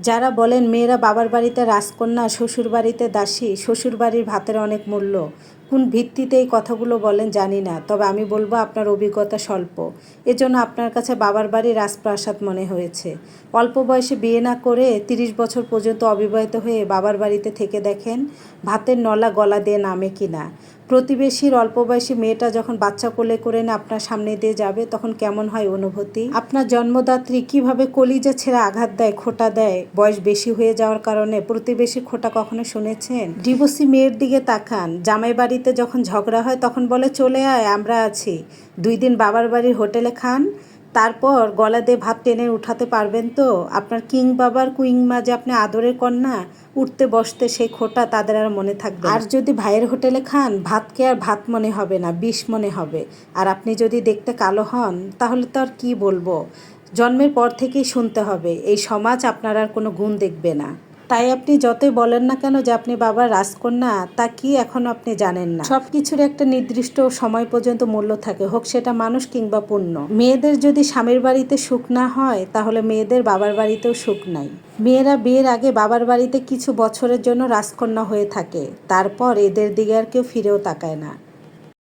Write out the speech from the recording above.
যারা বলেন মেয়েরা বাবার বাড়িতে রাজকন্যা, শ্বশুর বাড়িতে দাসী, শ্বশুর বাড়ির ভাতের অনেক মূল্য, কোন ভিত্তিতে এই কথাগুলো বলেন জানি না, তবে আমি বলবো আপনার অভিজ্ঞতা স্বল্প, এজন্য আপনার কাছে বাবার বাড়ি রাজপ্রাসাদ মনে হয়েছে। অল্প বয়সে বিয়ে না করে 30 বছর পর্যন্ত অবিবাহিত হয়ে বাবার বাড়িতে থেকে দেখেন ভাতের নলা গলা দিয়ে নামে কিনা। প্রতিবেশীর অল্প বয়সী মেয়েটা যখন বাচ্চা কোলে করে না আপনার সামনে দিয়ে যাবে তখন কেমন হয় অনুভূতি। আপনার জন্মদাত্রী কিভাবে কলিজা ছেড়ে আঘাত দেয়, খোঁটা দেয় বয়স বেশি হয়ে যাওয়ার কারণে। প্রতিবেশী খোঁটা কখনো শুনেছেন? ডিভোর্সি মেয়ের দিকে তাকান, জামাই বাড়িতে যখন ঝগড়া হয় তখন বলে চলে আয় আমরা আছি, 2 দিন বাবার বাড়ির হোটেলে খান, তারপর গলা দিয়ে ভাত টেনে উঠাতে পারবেন তো? আপনার কিং বাবার কুইং মা যে আপনি আদরের কন্যা, উঠতে বসতে সেই খোঁটা তাদের আর মনে থাকবে না। আর যদি ভাইয়ের হোটেলে খান, ভাতকে আর ভাত মনে হবে না, বিষ মনে হবে। আর আপনি যদি দেখতে কালো হন তাহলে তো আর কি বলবো, জন্মের পর থেকেই শুনতে হবে এই সমাজ আপনার আর কোনো গুণ দেখবে না। তাই আপনি যতই বলেন না কেন যে আপনি বাবার রাজকন্যা, তা কি এখনো আপনি জানেন না। সব কিছুর একটা নির্দিষ্ট সময় পর্যন্ত মূল্য থাকে, হোক সেটা মানুষ কিংবা পণ্য। মেয়েদের যদি স্বামীর বাড়িতে সুখ না হয় তাহলে মেয়েদের বাবার বাড়িতেও সুখ নাই। মেয়েরা বিয়ের আগে বাবার বাড়িতে কিছু বছরের জন্য রাজকন্যা হয়ে থাকে, তারপর এদের দিকে আর কেউ ফিরেও তাকায় না।